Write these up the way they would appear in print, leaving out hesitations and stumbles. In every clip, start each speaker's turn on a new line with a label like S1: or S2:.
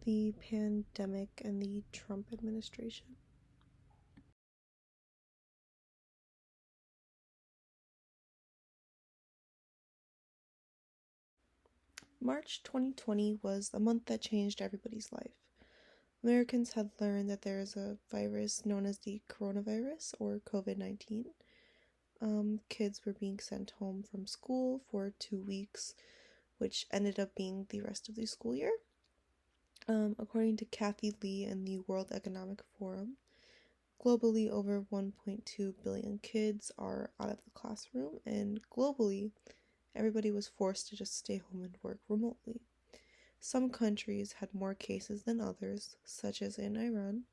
S1: the pandemic and the Trump administration. March 2020 was a month that changed everybody's life. Americans had learned that there is a virus known as the coronavirus, or COVID-19. Kids were being sent home from school for 2 weeks, which ended up being the rest of the school year. According to Kathy Lee and the World Economic Forum, globally over 1.2 billion kids are out of the classroom, and globally, everybody was forced to just stay home and work remotely. Some countries had more cases than others, such as in Iran,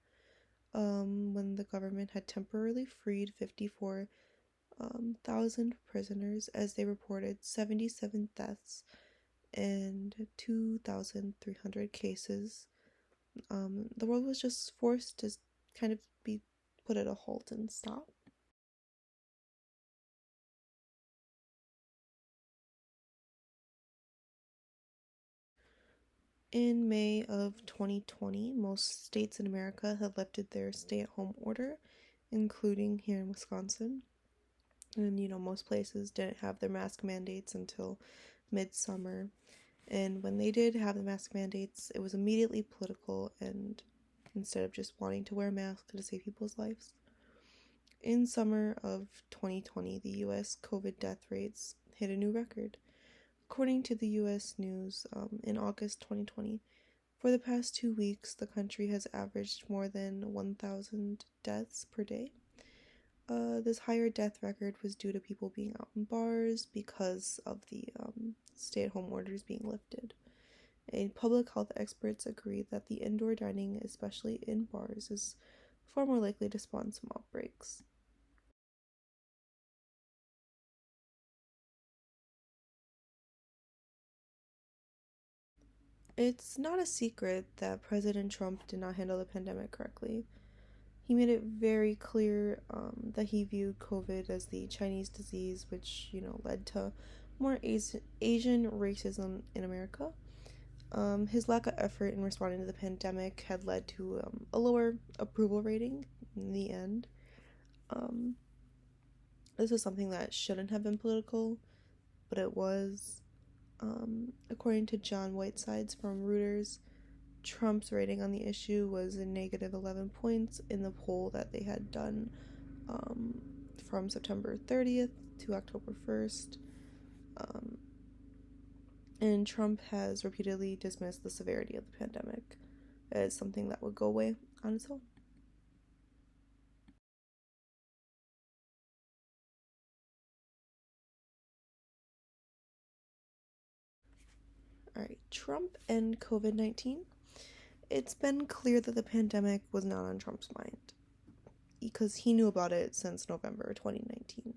S1: when the government had temporarily freed 54,000 prisoners, as they reported 77 deaths and 2,300 cases. The world was just forced to kind of be put at a halt and stop. In May of 2020, most states in America had lifted their stay-at-home order, including here in Wisconsin. And, most places didn't have their mask mandates until midsummer. And when they did have the mask mandates, it was immediately political, and instead of just wanting to wear a mask to save people's lives. In summer of 2020, the U.S. COVID death rates hit a new record. According to the U.S. News, in August 2020, for the past 2 weeks, the country has averaged more than 1,000 deaths per day. This higher death record was due to people being out in bars because of the stay-at-home orders being lifted. And public health experts agree that the indoor dining, especially in bars, is far more likely to spawn some outbreaks. It's not a secret that President Trump did not handle the pandemic correctly. He made it very clear that he viewed COVID as the Chinese disease, which, led to more Asian racism in America. His lack of effort in responding to the pandemic had led to a lower approval rating in the end. This was something that shouldn't have been political, but it was. According to John Whitesides from Reuters, Trump's rating on the issue was a negative 11 points in the poll that they had done from September 30th to October 1st. And Trump has repeatedly dismissed the severity of the pandemic as something that would go away on its own. Alright, Trump and COVID-19. It's been clear that the pandemic was not on Trump's mind, because he knew about it since November 2019.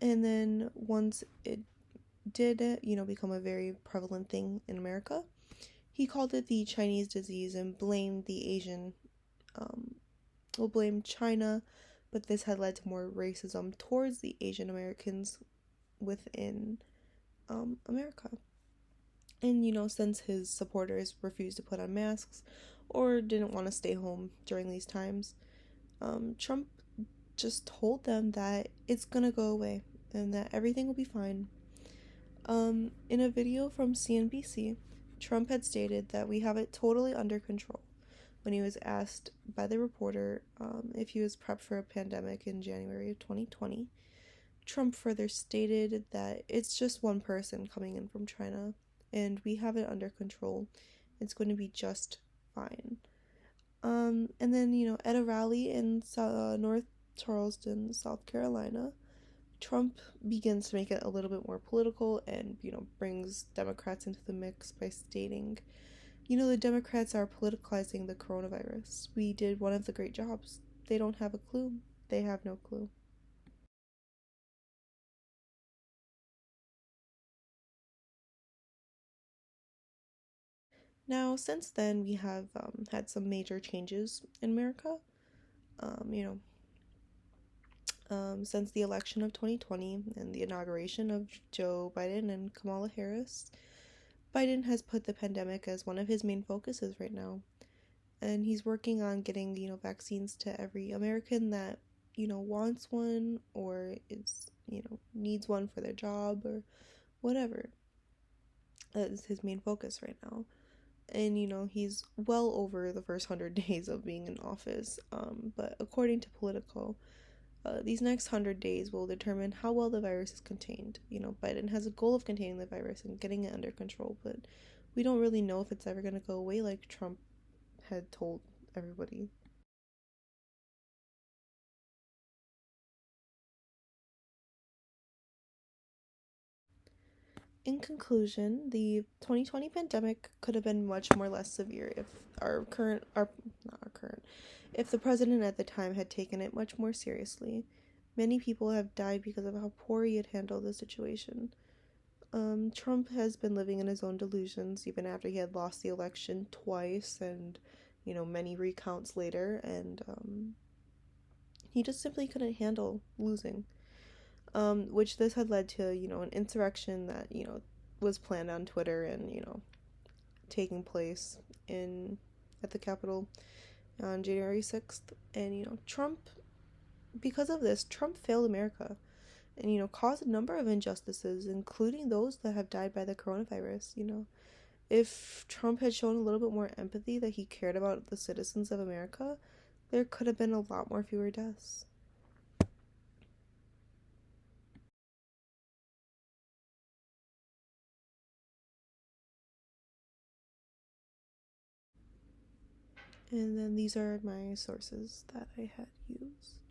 S1: And then once it did, become a very prevalent thing in America, he called it the Chinese disease and blamed blamed China, but this had led to more racism towards the Asian Americans within America. And, since his supporters refused to put on masks or didn't want to stay home during these times, Trump just told them that it's gonna go away and that everything will be fine. In a video from CNBC, Trump had stated that we have it totally under control when he was asked by the reporter if he was prepped for a pandemic in January of 2020. Trump further stated that it's just one person coming in from China, and we have it under control. It's going to be just fine. And then, at a rally in North Charleston, South Carolina, Trump begins to make it a little bit more political and, brings Democrats into the mix by stating, the Democrats are politicizing the coronavirus. We did one of the great jobs. They don't have a clue. They have no clue. Now, since then, we have had some major changes in America. Since the election of 2020 and the inauguration of Joe Biden and Kamala Harris, Biden has put the pandemic as one of his main focuses right now. And he's working on getting, vaccines to every American that, wants one or is, needs one for their job or whatever. That is his main focus right now. And, he's well over the first 100 days of being in office. But according to Politico, these next 100 days will determine how well the virus is contained. Biden has a goal of containing the virus and getting it under control, but we don't really know if it's ever going to go away like Trump had told everybody. In conclusion, the 2020 pandemic could have been much more less severe if not our current, if the president at the time had taken it much more seriously. Many people have died because of how poor he had handled the situation. Trump has been living in his own delusions even after he had lost the election twice and, many recounts later, and he just simply couldn't handle losing. Which this had led to, an insurrection that, was planned on Twitter and, taking place in at the Capitol on January 6th. And, because of this, Trump failed America and, caused a number of injustices, including those that have died by the coronavirus. If Trump had shown a little bit more empathy that he cared about the citizens of America, there could have been a lot more fewer deaths. And then these are my sources that I had used.